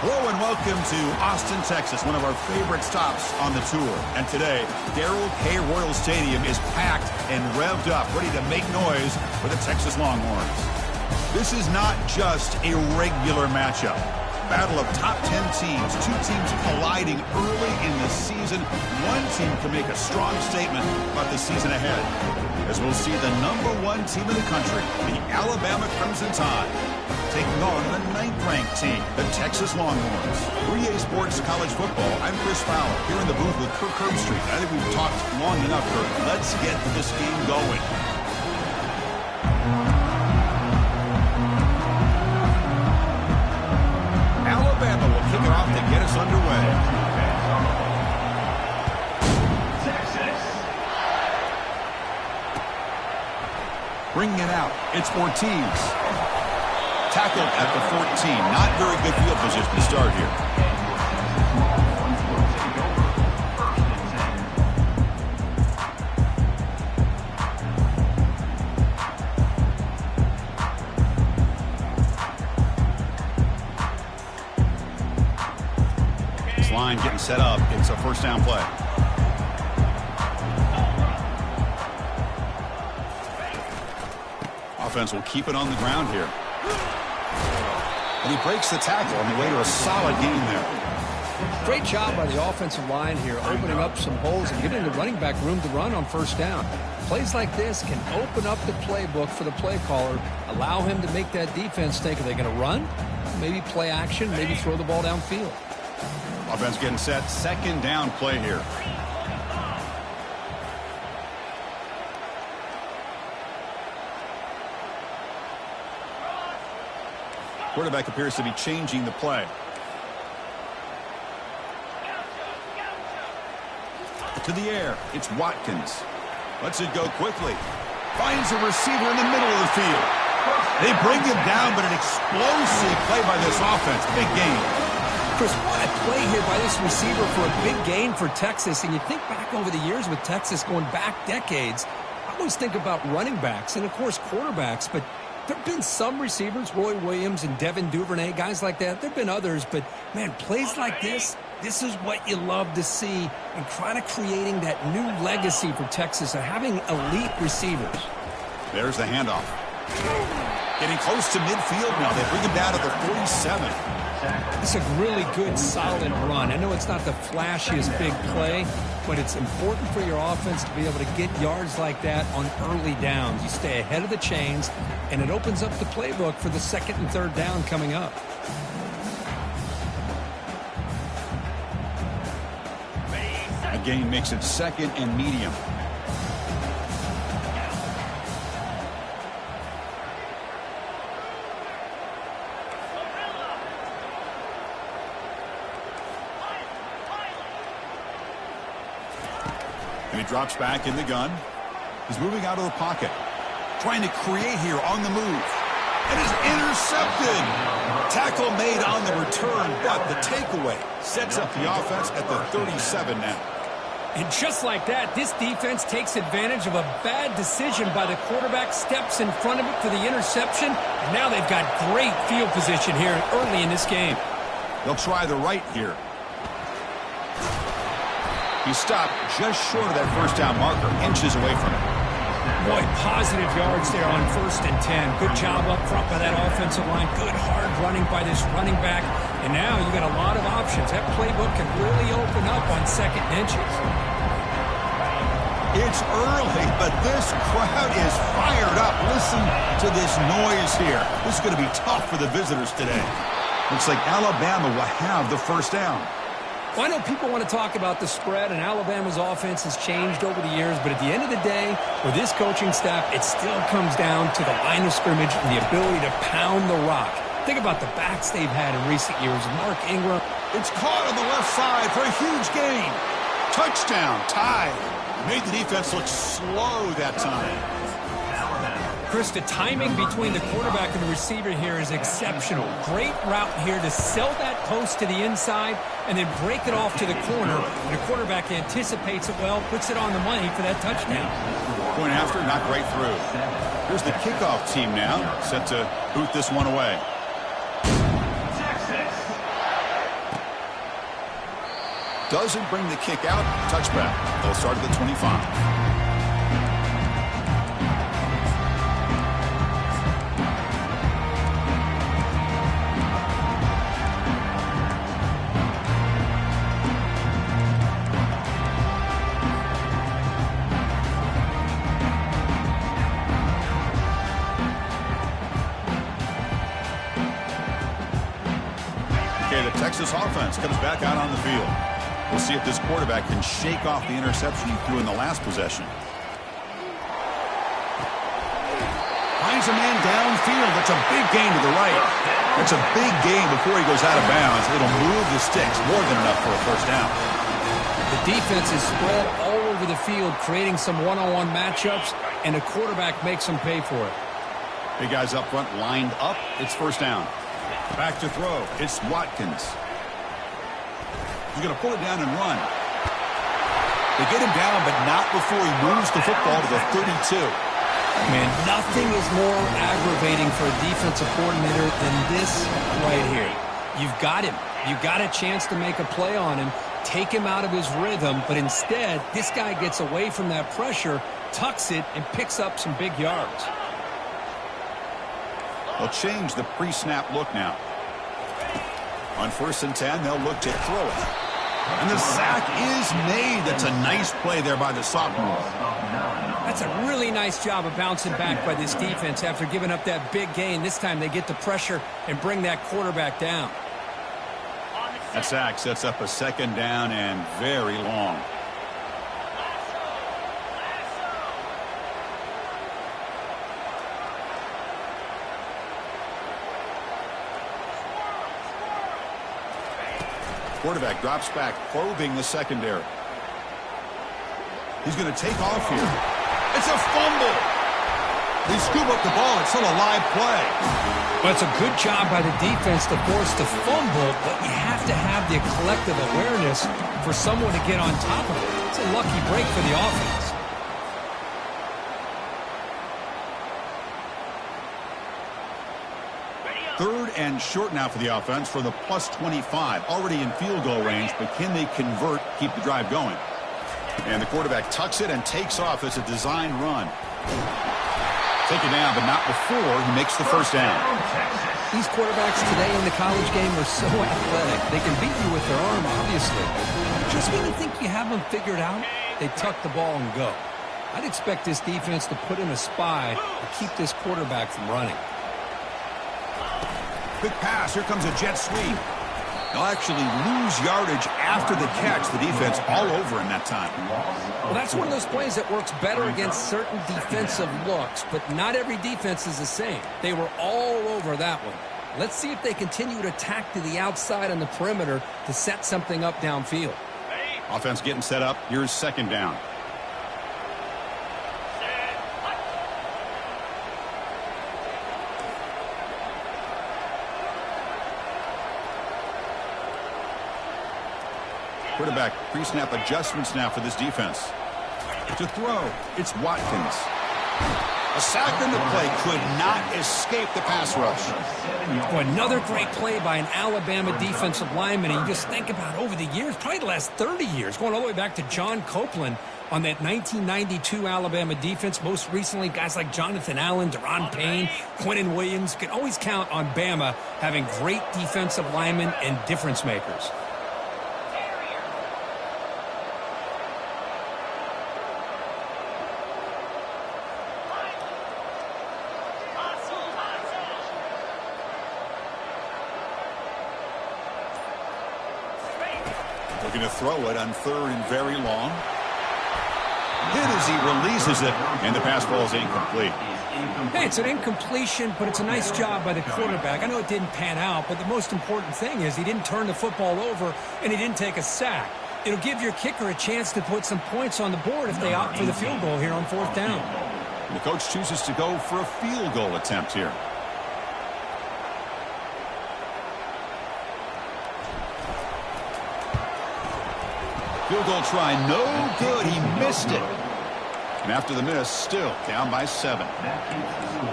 Hello and welcome to Austin, Texas, one of our favorite stops on the tour. And today, Darrell K. Royal Stadium is packed and revved up, ready to make noise for the Texas Longhorns. This is not just a regular matchup. Battle of top 10 teams, two teams colliding early in the season. One team can make a strong statement about the season ahead, as we'll see the #1 team in the country, the Alabama Crimson Tide, taking on the 9th-ranked team, the Texas Longhorns. 3A Sports College Football, I'm Chris Fowler, here in the booth with Kirk Herbstreit. I think we've talked long enough, Kirk. Let's get this game going. Alabama will kick it off to get us underway. Texas. Bringing it out, it's Ortiz. Tackled at the 14. Not very good field position to start here. This line getting set up. It's a first down play. Offense will keep it on the ground here. And he breaks the tackle on the way to a solid gain there. Great job by the offensive line here, opening up some holes and giving the running back room to run on first down. Plays like this can open up the playbook for the play caller, allow him to make that defense think, are they going to run? Maybe play action, maybe throw the ball downfield. Offense getting set, second down play here. Quarterback appears to be changing the play. To the air, it's Watkins. Lets it go quickly. Finds a receiver in the middle of the field. They bring him down, but an explosive play by this offense. Big gain. Chris, what a play here by this receiver for a big gain for Texas. And you think back over the years with Texas going back decades, I always think about running backs and, of course, quarterbacks, but there have been some receivers, Roy Williams and Devin Duvernay, guys like that. There have been others, but, man, plays like this is what you love to see and kind of creating that new legacy for Texas of having elite receivers. There's the handoff. Getting close to midfield now. They bring him down to the 47. It's a really good, solid run. I know it's not the flashiest big play, but it's important for your offense to be able to get yards like that on early downs. You stay ahead of the chains, and it opens up the playbook for the second and third down coming up. A gain makes it second and medium. And he drops back in the gun. He's moving out of the pocket. Trying to create here on the move. And is intercepted. Tackle made on the return, but the takeaway sets up the offense at the 37 now. And just like that, this defense takes advantage of a bad decision by the quarterback, steps in front of it for the interception, and now they've got great field position here early in this game. They'll try the right here. He stopped just short of that first down marker, inches away from it. Boy, positive yards there on 1st and 10. Good job up front by that offensive line. Good hard running by this running back. And now you got a lot of options. That playbook can really open up on second inches. It's early, but this crowd is fired up. Listen to this noise here. This is going to be tough for the visitors today. Looks like Alabama will have the first down. Well, I know people want to talk about the spread, and Alabama's offense has changed over the years, but at the end of the day, with this coaching staff, it still comes down to the line of scrimmage and the ability to pound the rock. Think about the backs they've had in recent years. Mark Ingram. It's caught on the left side for a huge gain. Touchdown, tied. Made the defense look slow that time. Chris, the timing between the quarterback and the receiver here is exceptional. Great route here to sell that post to the inside and then break it off to the corner. The quarterback anticipates it well, puts it on the money for that touchdown. Point after, not right through. Here's the kickoff team now, set to boot this one away. Doesn't bring the kick out. Touchback. They'll start at the 25. Okay, the Texas offense comes back out on the field. We'll see if this quarterback can shake off the interception he threw in the last possession. Finds a man downfield. That's a big gain to the right. That's a big gain before he goes out of bounds. It'll move the sticks more than enough for a first down. The defense is spread all over the field, creating some one-on-one matchups, and the quarterback makes them pay for it. Big guys up front lined up. It's first down. Back to throw. It's Watkins. He's going to pull it down and run. They get him down, but not before he moves the football to the 32. Man, nothing is more aggravating for a defensive coordinator than this right here. You've got him. You've got a chance to make a play on him, take him out of his rhythm, but instead, this guy gets away from that pressure, tucks it, and picks up some big yards. They'll change the pre-snap look now. On 1st and 10, they'll look to throw it. And the sack is made. That's a nice play there by the sophomore. That's a really nice job of bouncing back by this defense after giving up that big gain. This time they get the pressure and bring that quarterback down. That sack sets up a second down and very long. Quarterback drops back, probing the secondary. He's going to take off here. It's a fumble. They scoop up the ball. It's still a live play. Well, it's a good job by the defense to force the fumble, but you have to have the collective awareness for someone to get on top of it. It's a lucky break for the offense. Third and short now for the offense for the plus 25. Already in field goal range, but can they convert, keep the drive going? And the quarterback tucks it and takes off as a design run. Take it down, but not before he makes the first down. These quarterbacks today in the college game are so athletic. They can beat you with their arm, obviously. Just when you think you have them figured out, they tuck the ball and go. I'd expect this defense to put in a spy to keep this quarterback from running. Quick pass. Here comes a jet sweep. They'll actually lose yardage after the catch. The defense all over him that time. Well, that's one of those plays that works better against certain defensive looks, but not every defense is the same. They were all over that one. Let's see if they continue to attack to the outside on the perimeter to set something up downfield. Offense getting set up. Here's second down. Quarterback pre-snap adjustments now for this defense. To throw, it's Watkins. A sack in the play could not escape the pass rush. Well, another great play by an Alabama defensive lineman. And you just think about over the years, probably the last 30 years, going all the way back to John Copeland on that 1992 Alabama defense. Most recently, guys like Jonathan Allen, Deron Payne, Quentin Williams. You can always count on Bama having great defensive linemen and difference makers. Looking to throw it on 3rd and very long. Hit as he releases it, and the pass ball is incomplete. Hey, it's an incompletion, but it's a nice job by the quarterback. I know it didn't pan out, but the most important thing is he didn't turn the football over, and he didn't take a sack. It'll give your kicker a chance to put some points on the board if they opt for the field goal here on 4th down. And the coach chooses to go for a field goal attempt here. Field goal try, no good. He missed it. And after the miss, still down by 7.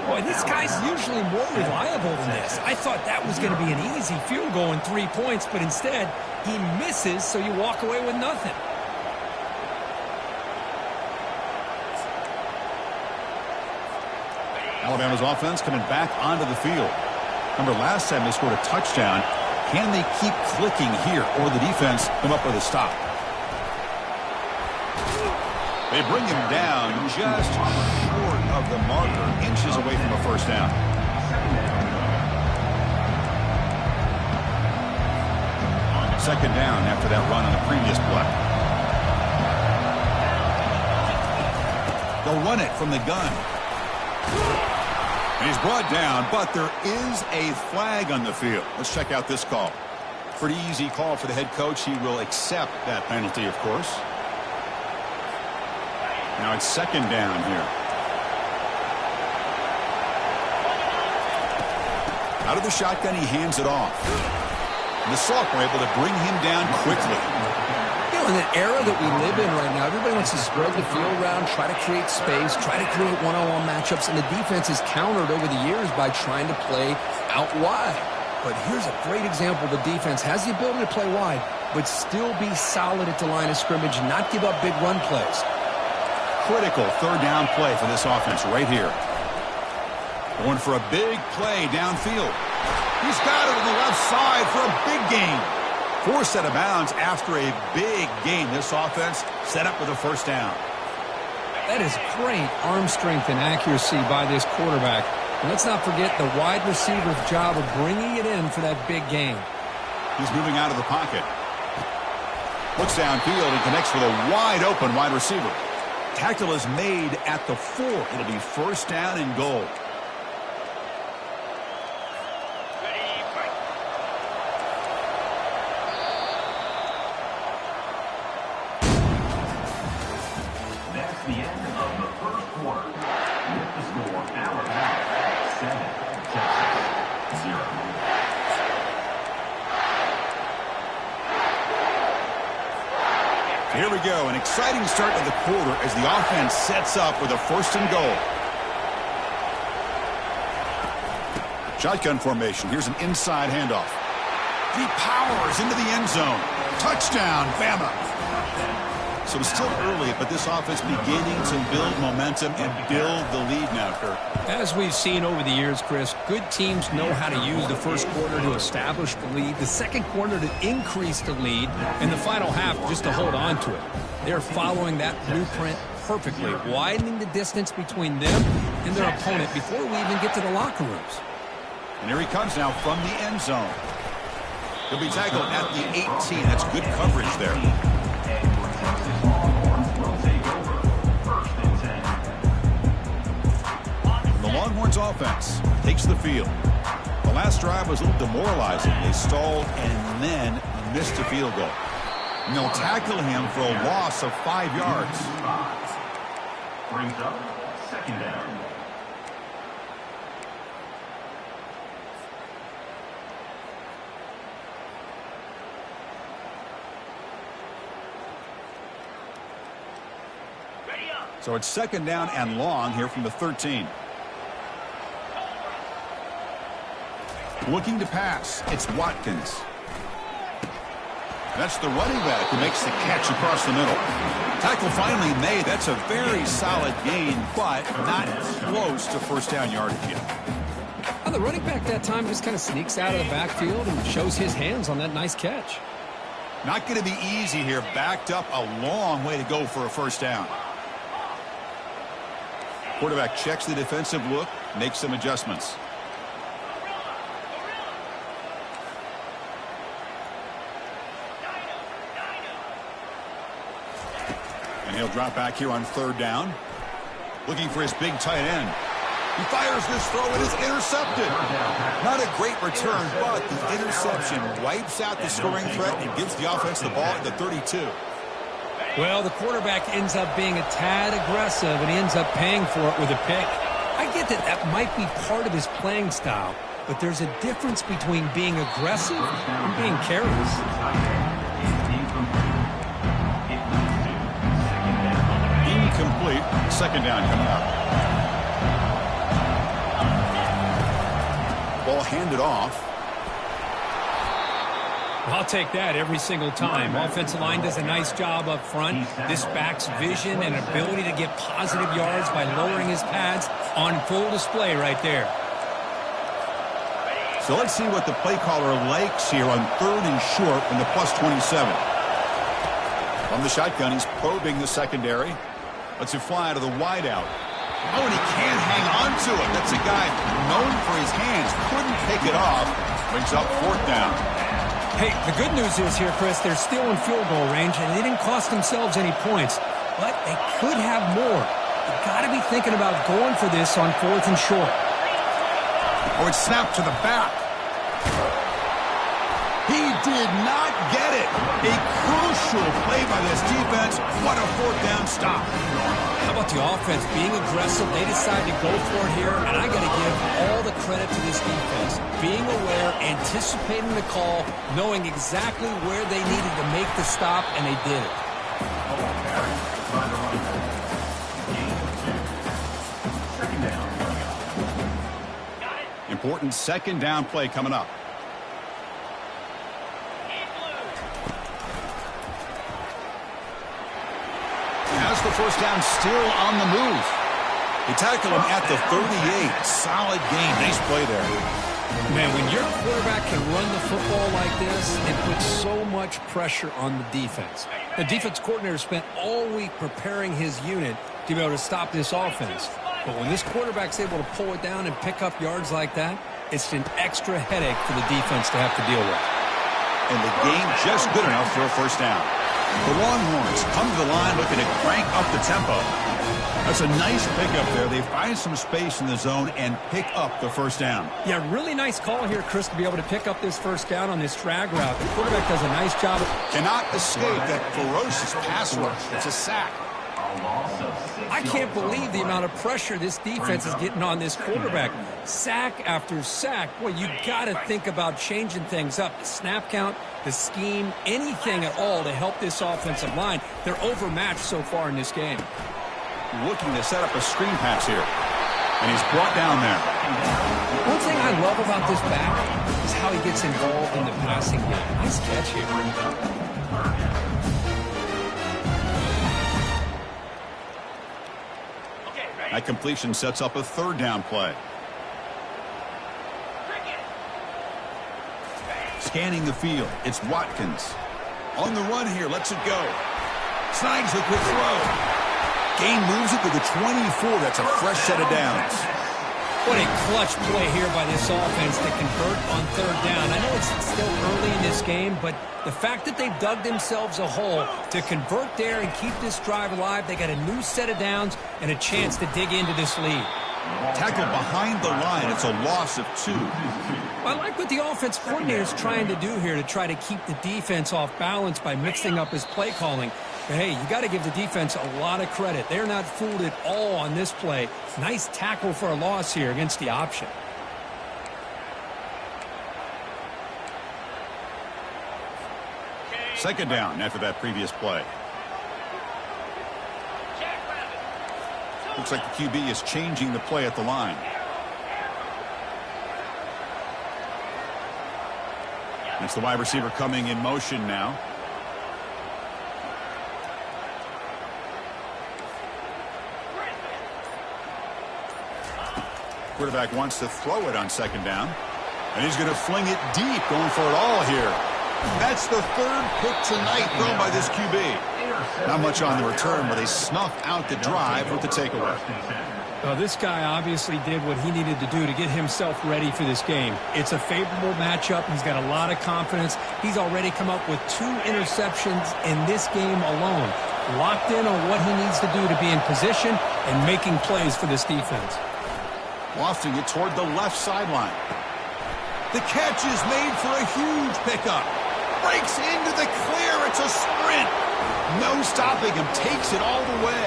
Boy, this guy's usually more reliable than this. I thought that was going to be an easy field goal and 3 points, but instead he misses, so you walk away with nothing. Alabama's offense coming back onto the field. Remember, last time they scored a touchdown. Can they keep clicking here, or the defense come up with a stop? They bring him down just short of the marker, inches away from a 1st down. Second down after that run on the previous play. They'll run it from the gun. And he's brought down, but there is a flag on the field. Let's check out this call. Pretty easy call for the head coach. He will accept that penalty, of course. Now it's 2nd down here. Out of the shotgun, he hands it off. And the Salk were able to bring him down quickly. You know, in the era that we live in right now, everybody wants to spread the field around, try to create space, try to create one-on-one matchups, and the defense is countered over the years by trying to play out wide. But here's a great example. The defense has the ability to play wide, but still be solid at the line of scrimmage and not give up big run plays. Critical 3rd down play for this offense right here. Going for a big play downfield. He's got it on the left side for a big gain. Forced out of bounds after a big gain. This offense set up with a 1st down. That is great arm strength and accuracy by this quarterback. And let's not forget the wide receiver's job of bringing it in for that big gain. He's moving out of the pocket. Looks downfield and connects with a wide open wide receiver. Tackle is made at the 4. It'll be 1st down and goal. That's the end of the 1st quarter. With the score, Alabama 7, Texas 0. Here we go, an exciting start to the quarter as the offense sets up with a 1st and goal. Shotgun formation. Here's an inside handoff. He powers into the end zone. Touchdown, Bama. So it's still early, but this offense beginning to build momentum and build the lead now, Kirk. As we've seen over the years, Chris, good teams know how to use the 1st quarter to establish the lead, the 2nd quarter to increase the lead, and the final half just to hold on to it. They're following that blueprint perfectly, widening the distance between them and their opponent before we even get to the locker rooms. And here he comes now from the end zone. He'll be tackled at the 18. That's good coverage there. The Longhorns offense takes the field. The last drive was a little demoralizing. They stalled and then missed a field goal. And they'll tackle him for a loss of 5 yards. Brings up 2nd down. So it's 2nd down and long here from the 13. Looking to pass. It's Watkins. That's the running back who makes the catch across the middle. Tackle finally made. That's a very solid gain, but not close to 1st down yardage yet. Well, the running back that time just kind of sneaks out of the backfield and shows his hands on that nice catch. Not going to be easy here. Backed up a long way to go for a 1st down. Quarterback checks the defensive look, makes some adjustments. He'll drop back here on third down. Looking for his big tight end. He fires this throw. It is intercepted. Not a great return, but the interception wipes out the scoring threat and gives the offense the ball at the 32. Well, the quarterback ends up being a tad aggressive, and he ends up paying for it with a pick. I get that that might be part of his playing style, but there's a difference between being aggressive and being careless. Incomplete. Second down coming up. Ball handed off. I'll take that every single time. Offensive line does a nice job up front. This back's vision and ability to get positive yards by lowering his pads on full display right there. So let's see what the play caller likes here on third and short in the +27. From the shotgun, he's probing the secondary. Lets it fly to the wideout. Oh, and he can't hang on to it. That's a guy known for his hands. Couldn't pick it off. Brings up fourth down. Hey, the good news is here, Chris, they're still in field goal range, and they didn't cost themselves any points. But they could have more. You've got to be thinking about going for this on fourth and short. Oh, it's snapped to the back. He did not get it. A crucial play by this defense. What a fourth down stop. How about the offense being aggressive? They decide to go for it here, and I got to give all the credit to this defense. Being aware, anticipating the call, knowing exactly where they needed to make the stop, and they did it. Important second down play coming up. Has the first down, still on the move. They tackle him at the 38. Solid game. Nice play there. Man, when your quarterback can run the football like this, it puts so much pressure on the defense. The defense coordinator spent all week preparing his unit to be able to stop this offense. But when this quarterback's able to pull it down and pick up yards like that, it's an extra headache for the defense to have to deal with. And the game just good enough for a first down. The Longhorns come to the line looking to crank up the tempo. That's a nice pickup there. They find some space in the zone and pick up the first down. Yeah, really nice call here, Chris, to be able to pick up this first down on this drag route. The quarterback does a nice job. Cannot escape that ferocious pass rush. It's a sack. I can't believe the amount of pressure this defense is getting on this quarterback. Sack after sack. Boy, you got to think about changing things up. The snap count, the scheme, anything at all to help this offensive line. They're overmatched so far in this game. Looking to set up a screen pass here. And he's brought down there. One thing I love about this back is how he gets involved in the passing game. Nice catch here. That completion sets up a third down play. Scanning the field, it's Watkins. On the run here, lets it go. Snags a quick throw. Gain moves it to the 24. That's a fresh set of downs. What a clutch play here by this offense to convert on third down. I know it's still early in this game, but the fact that they've dug themselves a hole to convert there and keep this drive alive, they got a new set of downs and a chance to dig into this lead. Tackle behind the line. It's a loss of 2. I like what the offense coordinator is trying to do here to try to keep the defense off balance by mixing up his play calling. But hey, you got to give the defense a lot of credit. They're not fooled at all on this play. Nice tackle for a loss here against the option. Second down after that previous play. Looks like the QB is changing the play at the line. It's the wide receiver coming in motion now. Quarterback wants to throw it on second down. And he's going to fling it deep, going for it all here. That's the third pick tonight thrown by this QB. Not much on the return, but they snuff out the drive with the takeaway. Well, this guy obviously did what he needed to do to get himself ready for this game. It's a favorable matchup. He's got a lot of confidence. He's already come up with 2 interceptions in this game alone. locked in on what he needs to do to be in position and making plays for this defense. Lofting it toward the left sideline. The catch is made for a huge pickup. Breaks into the clear. It's a sprint. No stopping him. Takes it all the way.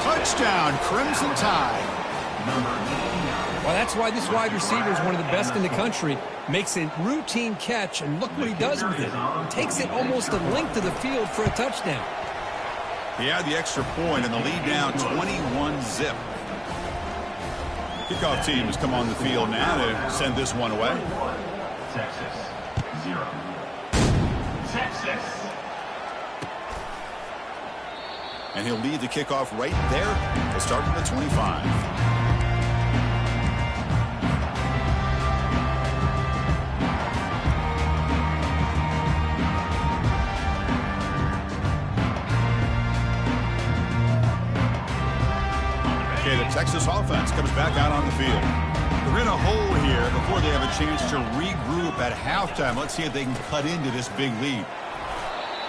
Touchdown, Crimson Tide. Well, that's why this wide receiver is one of the best in the country. Makes a routine catch, and look what he does with it. Takes it almost a length of the field for a touchdown. He had the extra point and the lead down 21-zip. Kickoff team has come on the field now to send this one away. Texas, 0. Texas. And he'll lead the kickoff right there. He'll start from the 25. Okay, the Texas offense comes back out on the field. They're in a hole here before they have a chance to regroup at halftime. Let's see if they can cut into this big lead.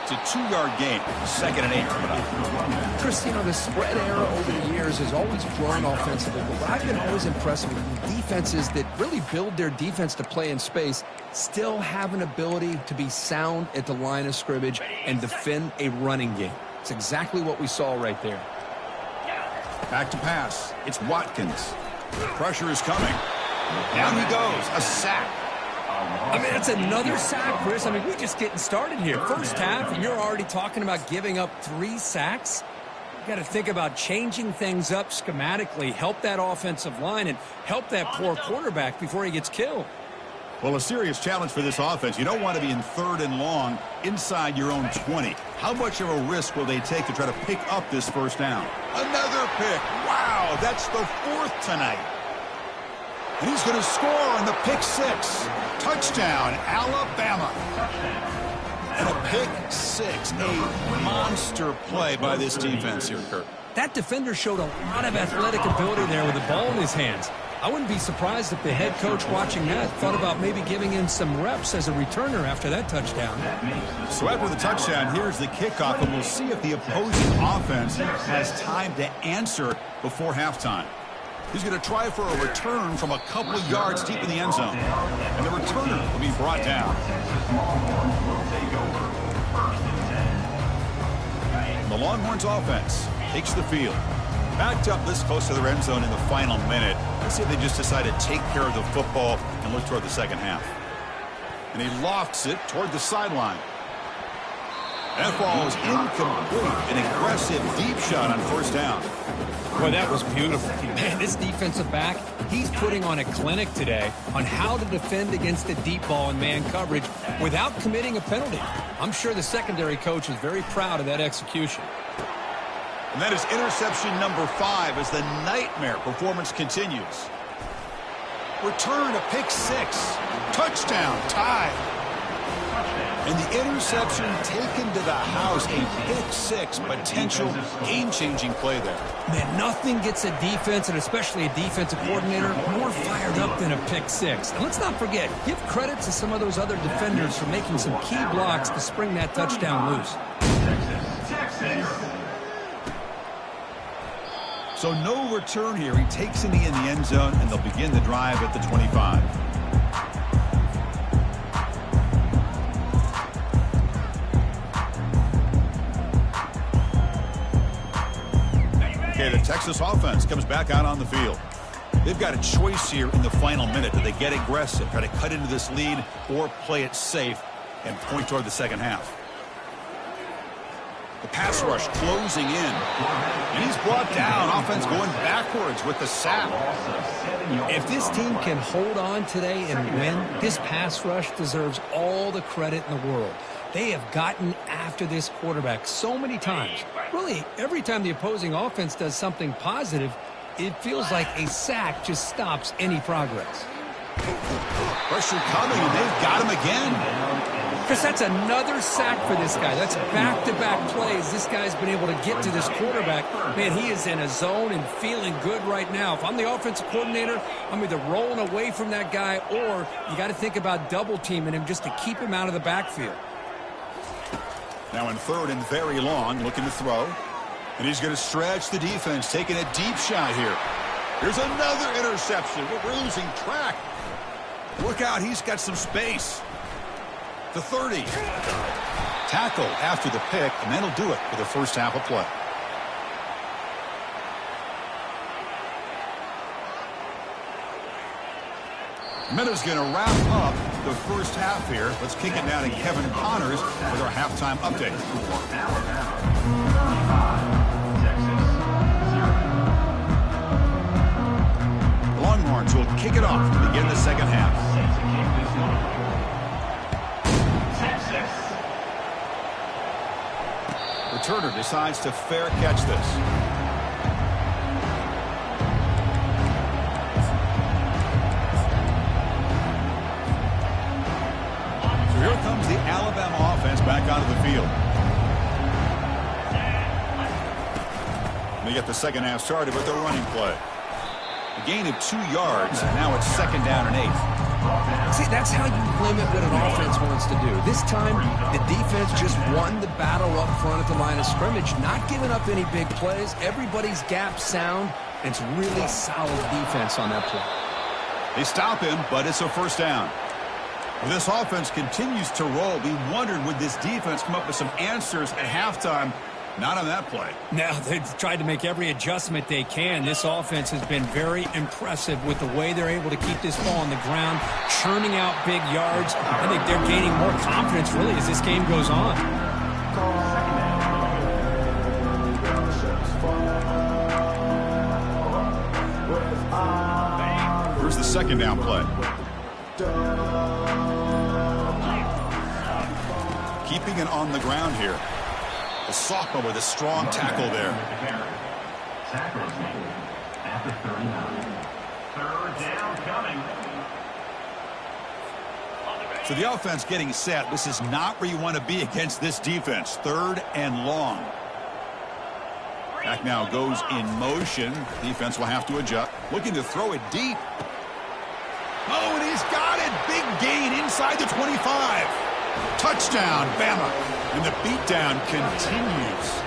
It's a 2-yard gain. 2nd and 8 coming up. Chris, you know, the spread era over the years has always grown offensively, but what I've been always impressed with defenses that really build their defense to play in space still have an ability to be sound at the line of scrimmage and defend a running game. It's exactly what we saw right there. Back to pass. It's Watkins. Pressure is coming. Down he goes. A sack. I mean, that's another sack, Chris. I mean, we're just getting started here. First half, and you're already talking about giving up 3 sacks. You got to think about changing things up schematically, help that offensive line, and help that poor quarterback before he gets killed. Well, a serious challenge for this offense. You don't want to be in 3rd and long inside your own 20. How much of a risk will they take to try to pick up this first down? Another pick. Wow, that's the 4th tonight. And he's going to score on the pick 6. Touchdown, Alabama. And a pick 6. A monster play by this defense here, Kurt. That defender showed a lot of athletic ability there with the ball in his hands. I wouldn't be surprised if the head coach watching that thought about maybe giving him some reps as a returner after that touchdown. So after the touchdown, here's the kickoff, and we'll see if the opposing offense has time to answer before halftime. He's going to try for a return from a couple of yards deep in the end zone. And the returner will be brought down. The Longhorns offense takes the field. Backed up this close to the end zone in the final minute. Let's see if they just decide to take care of the football and look toward the second half. And he lofts it toward the sideline. That ball is incomplete. An aggressive deep shot on first down. Boy, that was beautiful. Man, this defensive back, he's putting on a clinic today on how to defend against the deep ball and man coverage without committing a penalty. I'm sure the secondary coach is very proud of that execution. And that is interception number 5 as the nightmare performance continues. Return to pick 6. Touchdown, Tide. And the interception taken to the house. A pick 6 potential game-changing play there. Man, nothing gets a defense, and especially a defensive coordinator, more fired up than a pick 6. And let's not forget, give credit to some of those other defenders for making some key blocks to spring that touchdown loose. Texas. So no return here. He takes it in the end zone, and they'll begin the drive at the 25. Okay, the Texas offense comes back out on the field. They've got a choice here in the final minute. Do they get aggressive, try to cut into this lead, or play it safe and point toward the second half? The pass rush closing in. And he's brought down. Offense going backwards with the sack. If this team can hold on today and win, this pass rush deserves all the credit in the world. They have gotten after this quarterback so many times. Really, every time the opposing offense does something positive, it feels like a sack just stops any progress. Pressure coming, and they've got him again. Chris, that's another sack for this guy. That's back-to-back plays. This guy's been able to get to this quarterback. Man, he is in a zone and feeling good right now. If I'm the offensive coordinator, I'm either rolling away from that guy, or you got to think about double-teaming him just to keep him out of the backfield. Now in 3rd and very long, looking to throw. And he's going to stretch the defense, taking a deep shot here. Here's another interception. We're losing track. Look out, he's got some space. The 30. Tackle after the pick, and that'll do it for the first half of play. Minutes going to wrap up the first half here. Let's kick it down to Kevin Connors with our halftime update. The Longhorns will kick it off to begin the second half. Returner decides to fair catch this. Here comes the Alabama offense back onto the field. They get the second half started with their running play. A gain of 2 yards, and now it's second down and 8. See, that's how you limit what an offense wants to do. This time, the defense just won the battle up front at the line of scrimmage, not giving up any big plays. Everybody's gap sound, and it's really solid defense on that play. They stop him, but it's a first down. Well, this offense continues to roll. We wondered, would this defense come up with some answers at halftime? Not on that play. Now, they've tried to make every adjustment they can. This offense has been very impressive with the way they're able to keep this ball on the ground, churning out big yards. I think they're gaining more confidence, really, as this game goes on. Here's the second down play. Keeping it on the ground here. The sophomore with a strong tackle there. Tackle is made at the 39. Third down coming. So the offense getting set. This is not where you want to be against this defense. Third and long. Back now goes in motion. Defense will have to adjust. Looking to throw it deep. Oh, and he's got it. Big gain inside the 25. Touchdown, Bama. And the beatdown continues.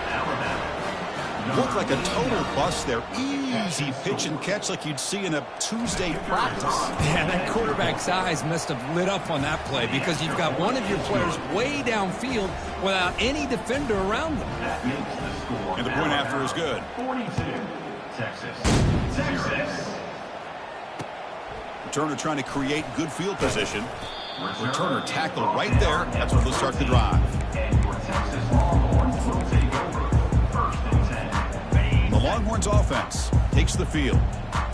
Looked like a total bust there. Easy pitch and catch like you'd see in a Tuesday practice. Yeah, that quarterback's eyes must have lit up on that play because you've got one of your players way downfield without any defender around them. And the point after is good. 42, Texas. Returner trying to create good field position. Returner tackle right there. That's where they'll start the drive. The Longhorns offense takes the field.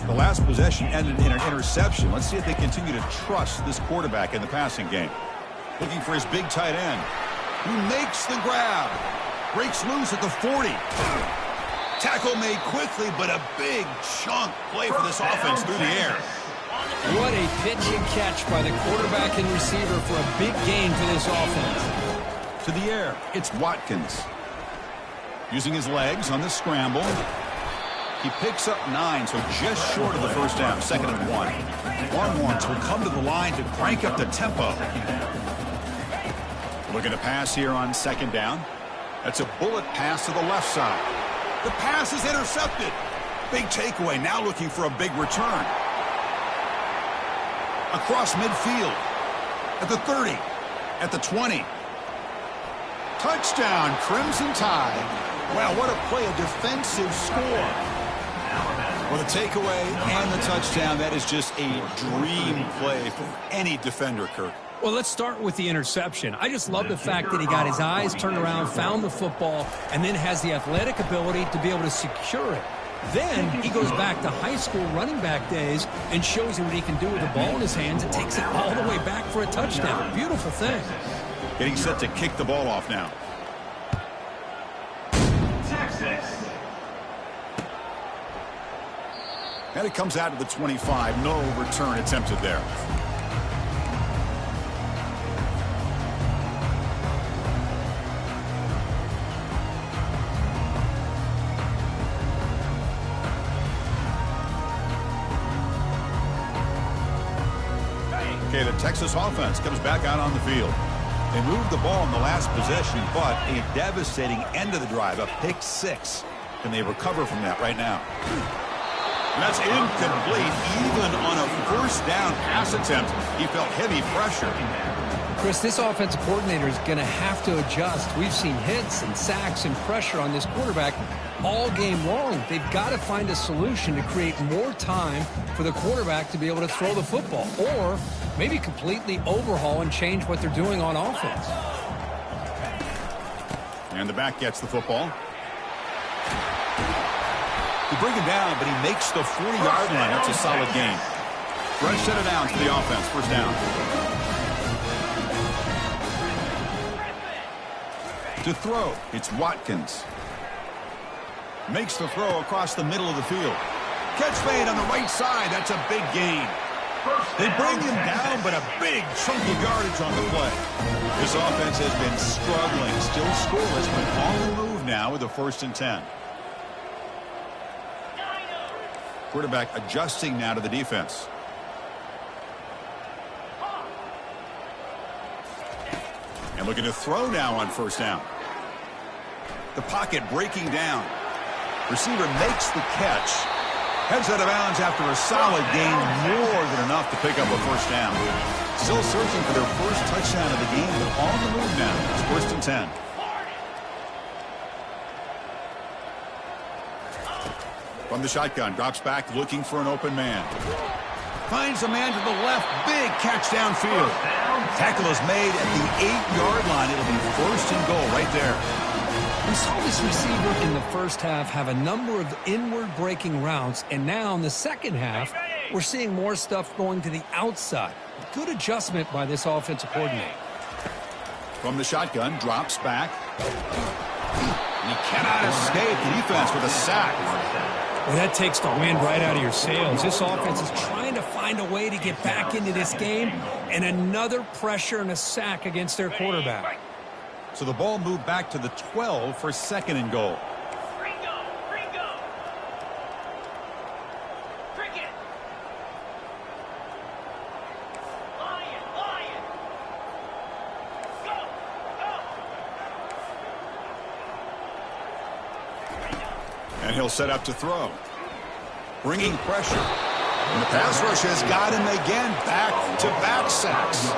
The last possession ended in an interception. Let's see if they continue to trust this quarterback in the passing game. Looking for his big tight end, who makes the grab. Breaks loose at the 40. Tackle made quickly, but a big chunk play for this offense through the air. What a pitch and catch by the quarterback and receiver for a big gain for this offense. To the air, it's Watkins. Using his legs on the scramble. He picks up 9, so just short of the first down, second and 1. Longhorns will come to the line to crank up the tempo. Looking to pass here on second down. That's a bullet pass to the left side. The pass is intercepted. Big takeaway, now looking for a big return. Across midfield. At the 30. At the 20. Touchdown, Crimson Tide. Wow, what a play, a defensive score. Well, the takeaway and the touchdown, that is just a dream play for any defender, Kirk. Well, let's start with the interception. I just love the fact that he got his eyes turned around, found the football, and then has the athletic ability to be able to secure it. Then he goes back to high school running back days and shows you what he can do with the ball in his hands and takes it all the way back for a touchdown. Beautiful thing. Getting set to kick the ball off now. Texas. And it comes out to the 25. No return attempted there. Okay, the Texas offense comes back out on the field. They moved the ball in the last possession, but a devastating end of the drive, a pick 6. Can they recover from that right now? And that's incomplete. Even on a first down pass attempt, he felt heavy pressure. Chris, this offensive coordinator is going to have to adjust. We've seen hits and sacks and pressure on this quarterback all game long. They've got to find a solution to create more time for the quarterback to be able to throw the football, or maybe completely overhaul and change what they're doing on offense. And the back gets the football. They bring him down, but he makes the 40-yard line. That's a solid gain. Fresh set of downs for the offense. First down. To throw, it's Watkins. Makes the throw across the middle of the field. Catch made on the right side. That's a big gain. They bring him down, but a big chunk of yardage on the play. This offense has been struggling. Still scoreless, but on the move now with a 1st and 10. Quarterback adjusting now to the defense. And looking to throw now on 1st down. The pocket breaking down. Receiver makes the catch. Heads out of bounds after a solid gain, more than enough to pick up a 1st down. Still searching for their first touchdown of the game, but on the move now. It's 1st and 10. From the shotgun, drops back looking for an open man. Finds a man to the left, big catch downfield. Tackle is made at the 8-yard line. It'll be 1st and goal right there. We saw this receiver in the first half have a number of inward breaking routes, and now in the second half, we're seeing more stuff going to the outside. Good adjustment by this offensive coordinator. From the shotgun, drops back. And he cannot escape the defense with a sack. Well, that takes the wind right out of your sails. This offense is trying to find a way to get back into this game, and another pressure and a sack against their quarterback. So the ball moved back to the 12 for 2nd and goal. And he'll set up to throw. Bringing pressure. And the pass rush has got him again. Back-to-back sacks.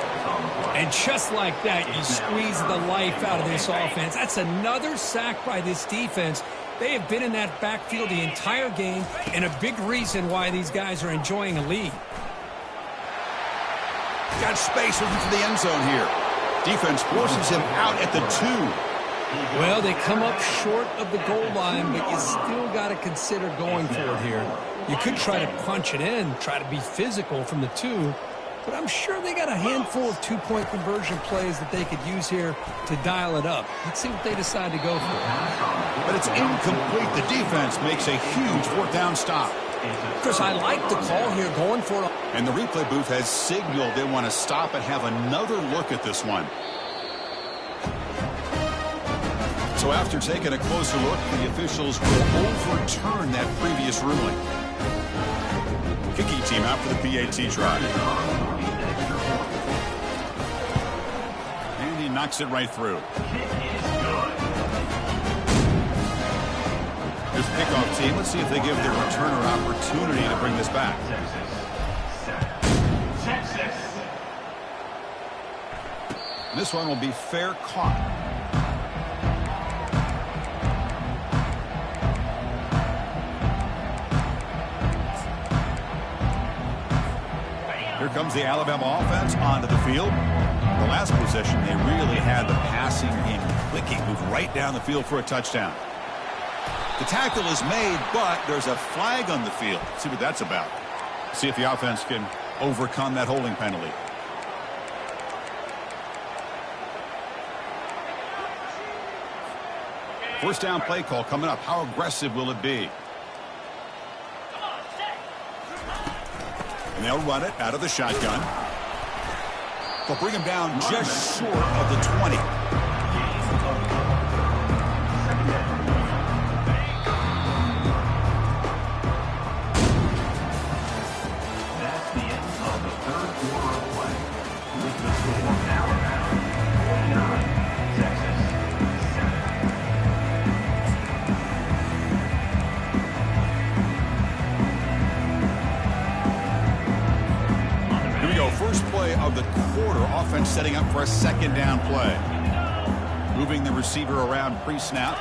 And just like that, you squeeze the life out of this offense. That's another sack by this defense. They have been in that backfield the entire game, and a big reason why these guys are enjoying a lead. Got space looking for the end zone here. Defense forces him out at the 2. Well, they come up short of the goal line, but you still got to consider going for it here. You could try to punch it in, try to be physical from the 2, but I'm sure they got a handful of 2-point conversion plays that they could use here to dial it up. Let's see what they decide to go for. But it's incomplete. The defense makes a huge 4th down stop. Chris, I like the call here, going for it. And the replay booth has signaled they want to stop and have another look at this one. So after taking a closer look, the officials will overturn that previous ruling. Kicking team out for the PAT try. And he knocks it right through. Here's the kickoff team. Let's see if they give their returner an opportunity to bring this back. This one will be fair caught. Here comes the Alabama offense onto the field. The last possession, they really had the passing game clicking, moved right down the field for a touchdown. The tackle is made, but there's a flag on the field. Let's see what that's about. See if the offense can overcome that holding penalty. First down play call coming up. How aggressive will it be? And they'll run it out of the shotgun. They'll bring him down just short of the 20. That's the end of the 3rd quarter of play. With the score Alabama 49, Texas 7. setting up for a second down play. Moving the receiver around pre-snap.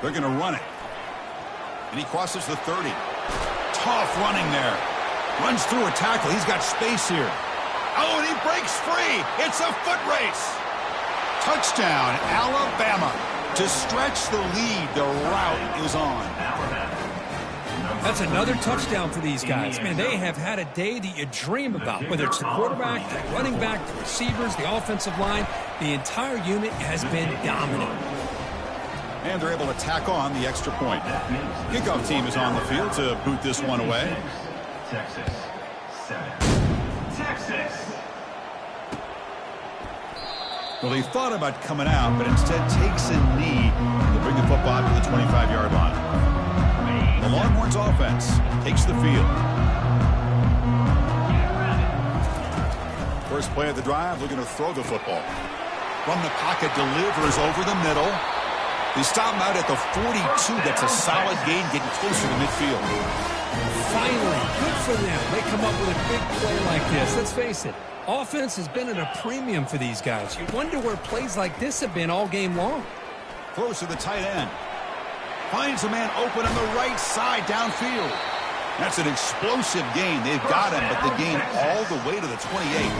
They're going to run it. And he crosses the 30. Tough running there. Runs through a tackle. He's got space here. Oh, and he breaks free. It's a foot race. Touchdown, Alabama. To stretch the lead, the route is on. That's another touchdown for these guys. Man, they have had a day that you dream about, whether it's the quarterback, the running back, the receivers, the offensive line. The entire unit has been dominant. And they're able to tack on the extra point. Kickoff team is on the field to boot this one away. Texas 7. Texas. Well, he thought about coming out, but instead takes a knee to bring the football to the 25-yard line. The Longhorns offense takes the field. First play of the drive, they're going to throw the football. From the pocket, delivers over the middle. They stop him out at the 42. That's a solid gain, getting closer to midfield. Finally, good for them. They come up with a big play like this. Let's face it, offense has been at a premium for these guys. You wonder where plays like this have been all game long. Throws to the tight end. Finds a man open on the right side downfield. That's an explosive gain. They've got him, but the gain all the way to the 28.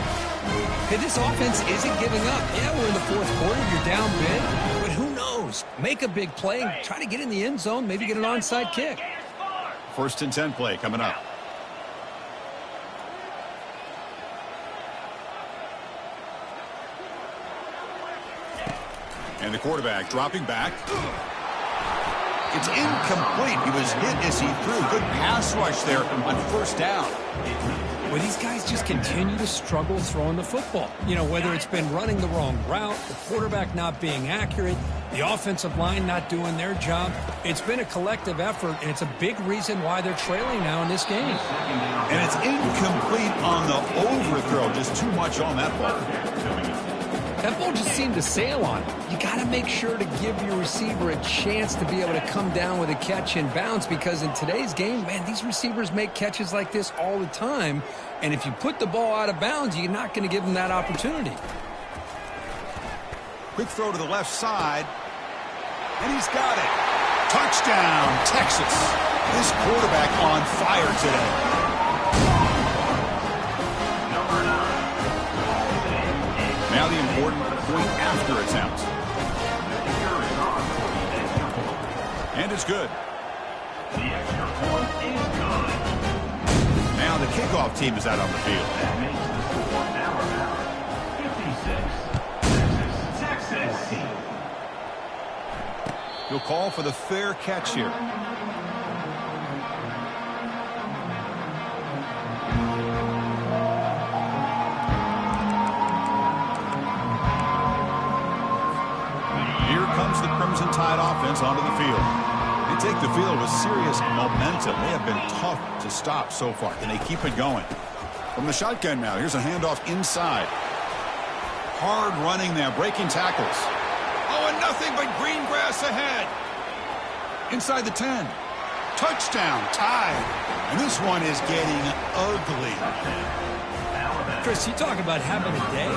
Hey, this offense isn't giving up. Yeah, we're in the fourth quarter. You're down big. But who knows? Make a big play. Try to get in the end zone. Maybe get an onside kick. First and 10 play coming up. And the quarterback dropping back. It's incomplete. He was hit as he threw. Good pass rush there on first down. Well, these guys just continue to struggle throwing the football. You know, whether it's been running the wrong route, the quarterback not being accurate, the offensive line not doing their job. It's been a collective effort, and it's a big reason why they're trailing now in this game. And it's incomplete on the overthrow. Just too much on that ball. That ball just seemed to sail on it. You got to make sure to give your receiver a chance to be able to come down with a catch and bounce, because in today's game, man, these receivers make catches like this all the time. And if you put the ball out of bounds, you're not going to give them that opportunity. Quick throw to the left side. And he's got it. Touchdown, Texas. This quarterback on fire today. Now the important point after attempt. And it's good. The extra point is good. Now the kickoff team is out on the field. That makes the score Alabama 56. Texas. He'll call for the fair catch here. The Crimson Tide offense onto the field. They take the field with serious momentum. They have been tough to stop so far. Can they keep it going? From the shotgun now, here's a handoff inside. Hard running there, breaking tackles. Oh, and nothing but green grass ahead. Inside the 10. Touchdown, Tide. And this one is getting ugly. Chris, you talk about having a day.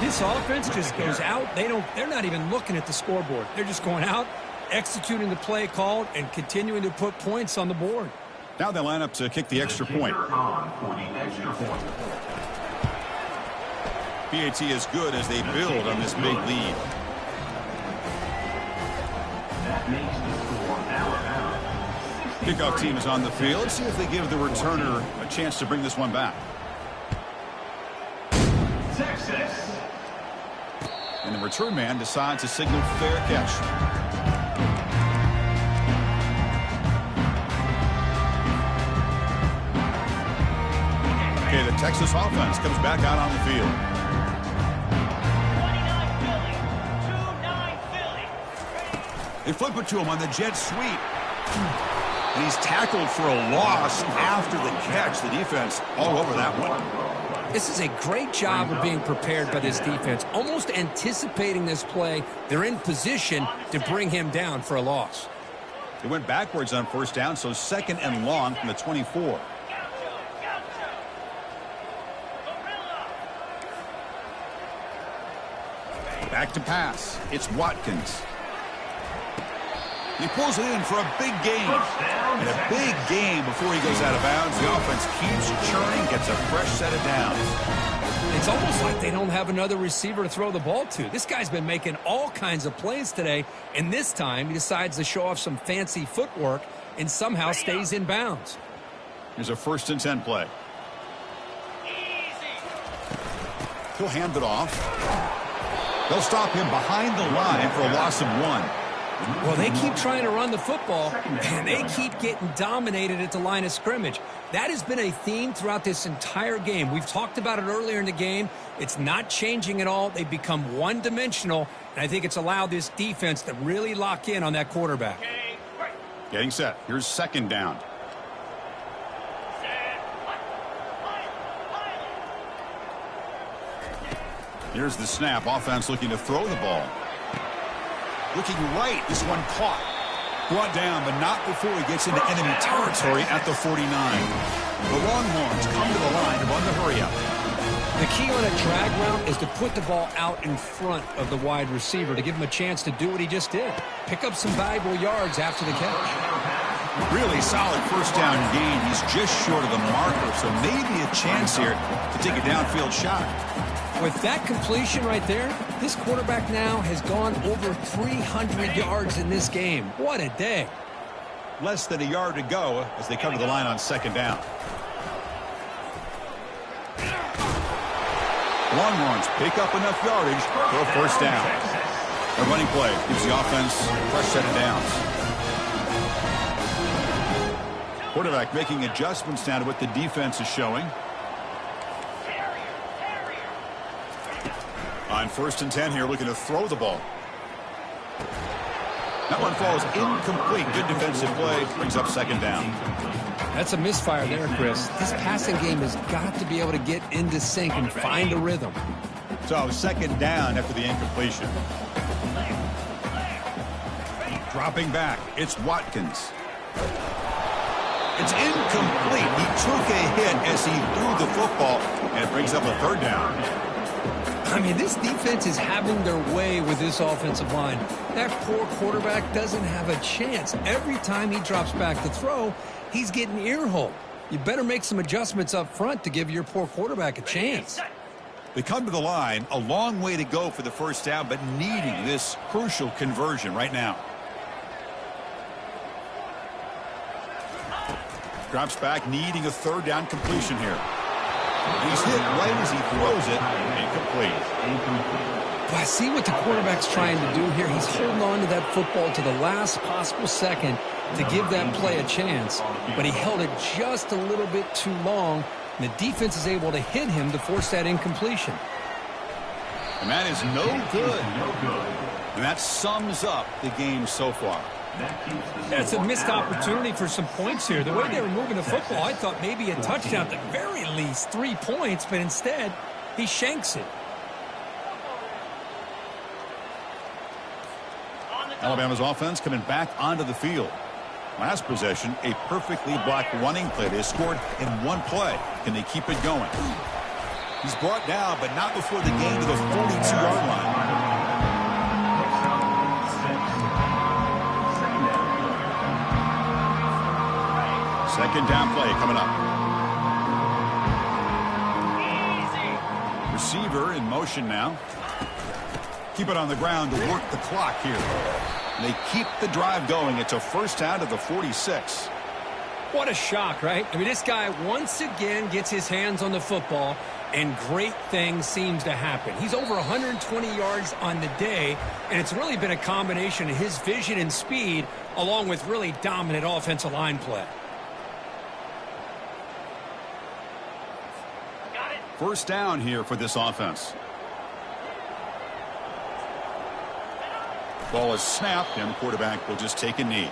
This offense just goes out. They're not even looking at the scoreboard. They're just going out, executing the play called, and continuing to put points on the board. Now they line up to kick the extra point. PAT is good as they build on this big lead. That makes the score Alabama. Kickoff team is on the field. Let's see if they give the returner a chance to bring this one back. Texas. And the return man decides to signal fair catch. Okay, the Texas offense comes back out on the field. 29 Philly. They flip it to him on the jet sweep. And he's tackled for a loss after the catch. The defense all over that one. This is a great job of being prepared by this defense, almost anticipating this play. They're in position to bring him down for a loss. They went backwards on first down, so second and long from the 24. Back to pass. It's Watkins. He pulls it in for a big gain. And a big gain before he goes out of bounds. The offense keeps churning, gets a fresh set of downs. It's almost like they don't have another receiver to throw the ball to. This guy's been making all kinds of plays today, and this time he decides to show off some fancy footwork and somehow stays in bounds. Here's a 1st and 10 play. He'll hand it off. They'll stop him behind the line for a loss of 1. Well, they keep trying to run the football, and they keep getting dominated at the line of scrimmage. That has been a theme throughout this entire game. We've talked about it earlier in the game. It's not changing at all. They've become one-dimensional, and I think it's allowed this defense to really lock in on that quarterback. Getting set. Here's 2nd down. Here's the snap. Offense looking to throw the ball. Looking right. This one caught. Brought down, but not before he gets into enemy territory at the 49. The Longhorns come to the line to run the hurry up. The key on a drag route is to put the ball out in front of the wide receiver to give him a chance to do what he just did. Pick up some valuable yards after the catch. Really solid 1st down gain. He's just short of the marker, so maybe a chance here to take a downfield shot. With that completion right there, this quarterback now has gone over 300 yards in this game. What a day. Less than a yard to go as they come to the line on 2nd down. Longhorns pick up enough yardage for a 1st down. A running play gives the offense a fresh set of downs. Quarterback making adjustments now to what the defense is showing. On 1st and 10 here, looking to throw the ball. That one falls incomplete. Good defensive play. Brings up 2nd down. That's a misfire there, Chris. This passing game has got to be able to get into sync and find a rhythm. So 2nd down after the incompletion. Dropping back. It's Watkins. It's incomplete. He took a hit as he threw the football, and it brings up a 3rd down. I mean, this defense is having their way with this offensive line. That poor quarterback doesn't have a chance. Every time he drops back to throw, he's getting ear-holed. You better make some adjustments up front to give your poor quarterback a chance. They come to the line, a long way to go for the 1st down, but needing this crucial conversion right now. Drops back, needing a 3rd down completion here. He's hit right as he throws it. Incomplete. Well, I see what the quarterback's trying to do here. He's holding on to that football to the last possible second to give that play a chance, but he held it just a little bit too long, and the defense is able to hit him to force that incompletion. And that is no good. And that sums up the game so far. That's a missed opportunity for some points here. The way they were moving the football, I thought maybe a touchdown, at the very least 3 points, but instead he shanks it. Alabama's offense coming back onto the field. Last possession, a perfectly blocked running play. They scored in 1 play. Can they keep it going? He's brought down, but not before the gain to the 42-yard line. Second down play coming up. Receiver in motion now. Keep it on the ground to work the clock here. And they keep the drive going. It's a 1st down to the 46. What a shock, right? I mean, this guy once again gets his hands on the football, and great things seems to happen. He's over 120 yards on the day, and it's really been a combination of his vision and speed along with really dominant offensive line play. 1st down here for this offense. Ball is snapped, and the quarterback will just take a knee.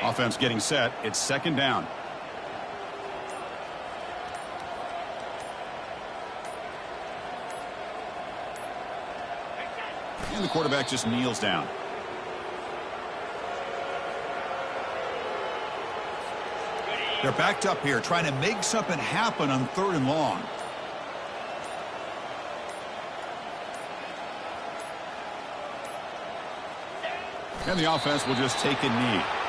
Offense getting set. It's 2nd down. And the quarterback just kneels down. They're backed up here, trying to make something happen on 3rd and long. And the offense will just take a knee.